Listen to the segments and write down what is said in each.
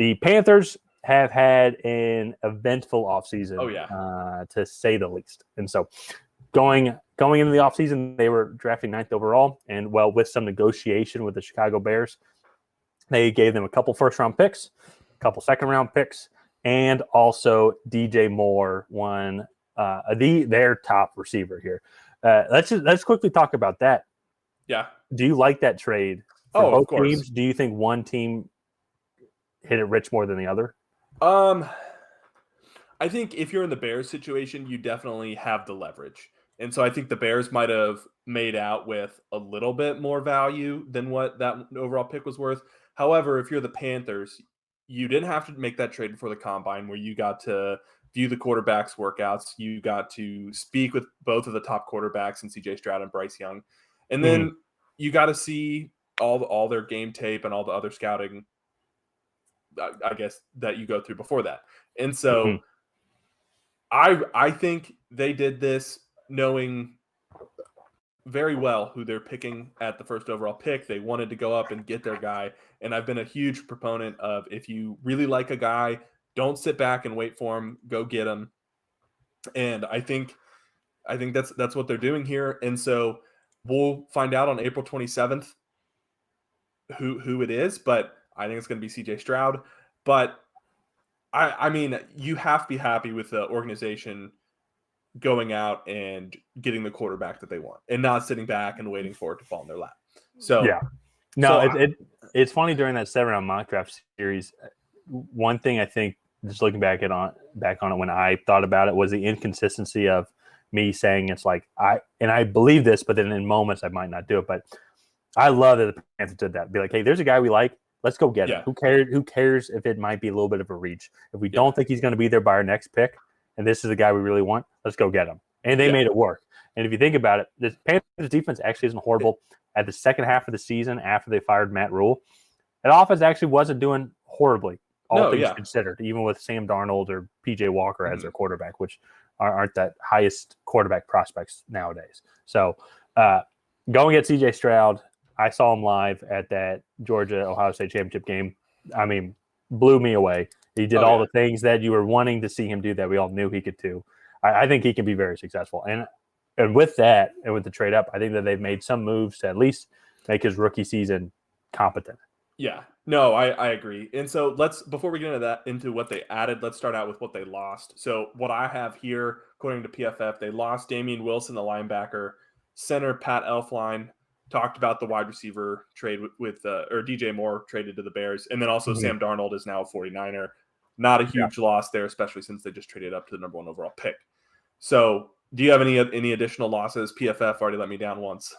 The Panthers have had an eventful offseason, Oh, yeah. To say the least. And so going into the offseason, they were drafting 9th overall. And, well, with some negotiation with the Chicago Bears, they gave them a couple first-round picks, a couple second-round picks, and also DJ Moore won their top receiver here. Let's quickly talk about that. Yeah. Do you like that trade for both of course. teams? Do you think one team hit it rich more than the other? I think if you're in the Bears situation, you definitely have the leverage. And so I think the Bears might have made out with a little bit more value than what that overall pick was worth. However, if you're the Panthers, you didn't have to make that trade before the combine where you got to view the quarterbacks' workouts. You got to speak with both of the top quarterbacks in CJ Stroud and Bryce Young. And then you got to see all their game tape and all the other scouting, I guess, that you go through before that. And so I think they did this knowing very well who they're picking at the first overall pick. They wanted to go up and get their guy. And I've been a huge proponent of, if you really like a guy, don't sit back and wait for him. Go get him. And I think that's what they're doing here. And so we'll find out on April 27th who it is, but I think it's going to be CJ Stroud. But I mean, you have to be happy with the organization going out and getting the quarterback that they want and not sitting back and waiting for it to fall in their lap. So yeah, no, it's funny during that 7-round mock draft series. One thing I think, just looking back on it when I thought about it, was the inconsistency of me saying it's like I believe this, but then in moments I might not do it. But I love that the Panthers did that. Be like, hey, there's a guy we like. Let's go get him. Who cares if it might be a little bit of a reach? If we don't think he's going to be there by our next pick, and this is the guy we really want, let's go get him. And they made it work. And if you think about it, the Panthers defense actually isn't horrible. At the second half of the season, after they fired Matt Rule, that offense actually wasn't doing horribly, all things considered, even with Sam Darnold or P.J. Walker as their quarterback, which aren't that highest quarterback prospects nowadays. So going at C.J. Stroud, I saw him live at that Georgia-Ohio State championship game. I mean, blew me away. He did all the things that you were wanting to see him do that we all knew he could do. I think he can be very successful. And with that, and with the trade up, I think that they've made some moves to at least make his rookie season competent. Yeah, no, I agree. And so before we get into what they added, let's start out with what they lost. So what I have here, according to PFF, they lost Damian Wilson, the linebacker, center Pat Elflein. Talked about the wide receiver trade with DJ Moore traded to the Bears. And then also Sam Darnold is now a 49er. Not a huge loss there, especially since they just traded up to the number 1 overall pick. So do you have any additional losses? PFF already let me down once.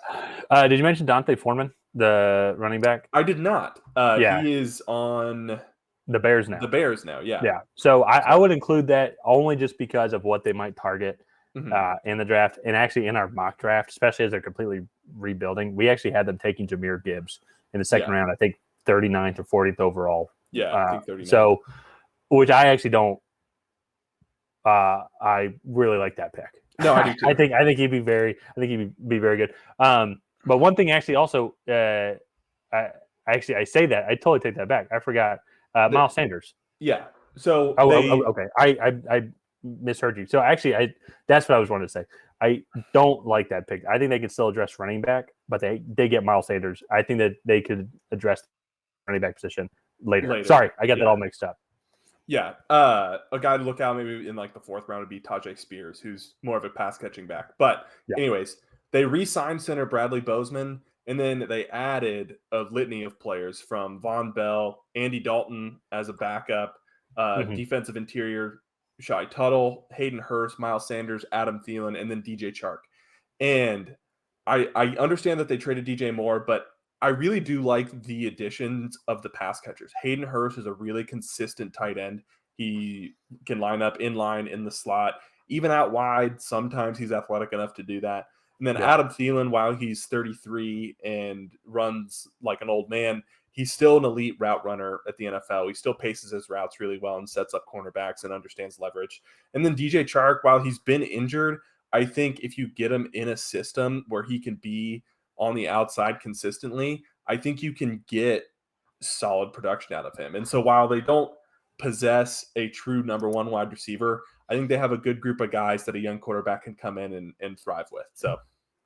Did you mention Dante Foreman, the running back? I did not. He is on the Bears now. Yeah. Yeah. So I would include that only just because of what they might target in the draft, and actually in our mock draft, especially as they're completely rebuilding. We actually had them taking Jahmyr Gibbs in the second round, I think 39th or 40th overall. Yeah, I think 39. So, which I actually don't. I really like that pick. No, I do too. I think he'd be very good. But one thing actually also, I say that I totally take that back. I forgot Miles Sanders. Yeah. So okay. I misheard you. So actually, that's what I was wanting to say. I don't like that pick. I think they can still address running back, but they get Miles Sanders. I think that they could address the running back position later. Sorry, I got that all mixed up. Yeah. A guy to look out maybe in like the 4th round would be Tajay Spears, who's more of a pass catching back. But anyways, they re-signed center Bradley Bozeman, and then they added a litany of players from Von Bell, Andy Dalton as a backup, defensive interior Shai Tuttle, Hayden Hurst, Miles Sanders, Adam Thielen, and then DJ Chark. And I understand that they traded DJ Moore, but I really do like the additions of the pass catchers. Hayden Hurst is a really consistent tight end. He can line up in line in the slot, even out wide. Sometimes he's athletic enough to do that. And then Adam Thielen, while he's 33 and runs like an old man, he's still an elite route runner at the NFL. He still paces his routes really well and sets up cornerbacks and understands leverage. And then DJ Chark, while he's been injured, I think if you get him in a system where he can be on the outside consistently, I think you can get solid production out of him. And so while they don't possess a true number one wide receiver, I think they have a good group of guys that a young quarterback can come in and thrive with. So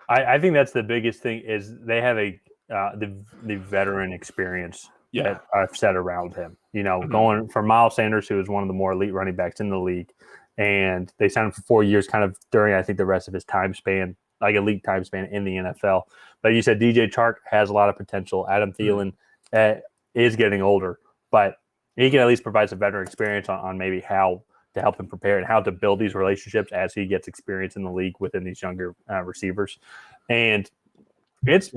I think that's the biggest thing is they have the veteran experience that I've set around him. Going from Miles Sanders, who is one of the more elite running backs in the league, and they signed him for 4 years, kind of during, I think, the rest of his time span, like elite time span in the NFL. But you said DJ Chark has a lot of potential. Adam Thielen is getting older, but he can at least provide some veteran experience on maybe how to help him prepare and how to build these relationships as he gets experience in the league within these younger receivers. And it's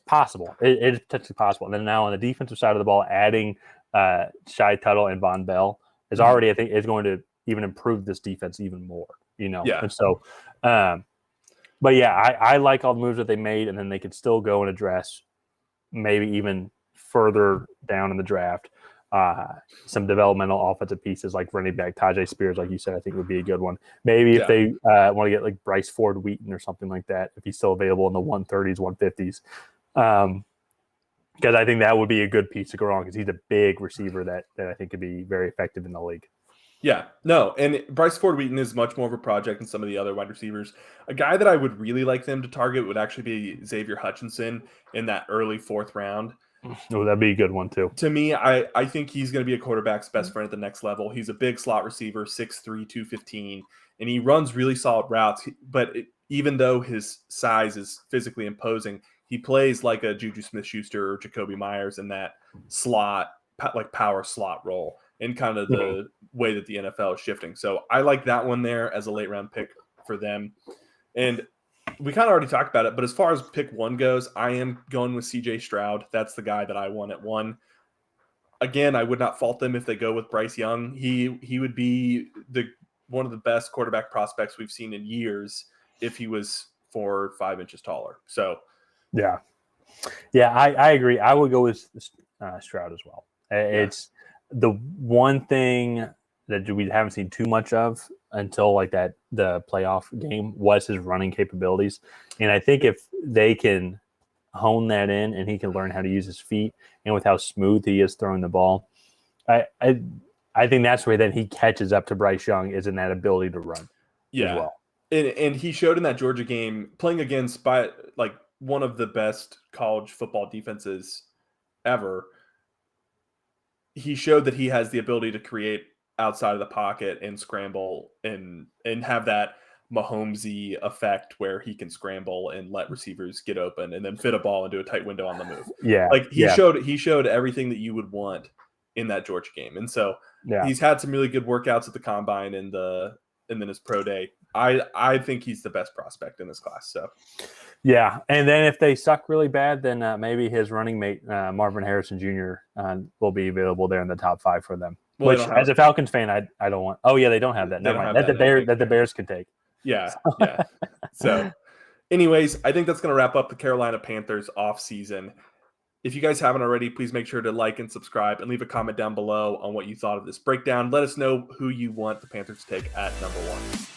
possible. It is potentially possible. And then now on the defensive side of the ball, adding Shai Tuttle and Von Bell is already, I think, is going to even improve this defense even more, And so, but yeah, I like all the moves that they made, and then they could still go and address maybe even further down in the draft some developmental offensive pieces like running back Tajay Spears, like you said, I think would be a good one. Maybe if they want to get like Bryce Ford Wheaton or something like that, if he's still available in the 130s, 150s. Because I think that would be a good piece to go on because he's a big receiver that I think could be very effective in the league. Yeah, no, and Bryce Ford Wheaton is much more of a project than some of the other wide receivers. A guy that I would really like them to target would actually be Xavier Hutchinson in that early 4th round. Oh, that'd be a good one too. To me, I think he's going to be a quarterback's best friend at the next level. He's a big slot receiver, 6'3", 215, and he runs really solid routes. But even though his size is physically imposing, he plays like a Juju Smith-Schuster or Jacoby Myers in that slot, like power slot role, in kind of the way that the NFL is shifting. So I like that one there as a late round pick for them. And we kind of already talked about it, but as far as pick 1 goes, I am going with CJ Stroud. That's the guy that I want at 1. Again, I would not fault them if they go with Bryce Young. He would be one of the best quarterback prospects we've seen in years if he was 4 or 5 inches taller. So yeah, I agree. I would go with Stroud as well. It's the one thing that we haven't seen too much of until like the playoff game was his running capabilities. And I think if they can hone that in and he can learn how to use his feet and with how smooth he is throwing the ball, I think that's where then he catches up to Bryce Young is in that ability to run as well. And he showed in that Georgia game playing against one of the best college football defenses ever. He showed that he has the ability to create outside of the pocket and scramble and have that Mahomesy effect where he can scramble and let receivers get open and then fit a ball into a tight window on the move. He showed everything that you would want in that Georgia game. And so he's had some really good workouts at the combine and then his pro day. I think he's the best prospect in this class. So yeah, and then if they suck really bad, then maybe his running mate Marvin Harrison Jr. Will be available there in the top 5 for them. Well, which, as a Falcons fan, I don't want. Oh yeah, they don't have that. Never mind. That the Bears can take. Yeah. So, anyways, I think that's going to wrap up the Carolina Panthers offseason. If you guys haven't already, please make sure to like and subscribe and leave a comment down below on what you thought of this breakdown. Let us know who you want the Panthers to take at number 1.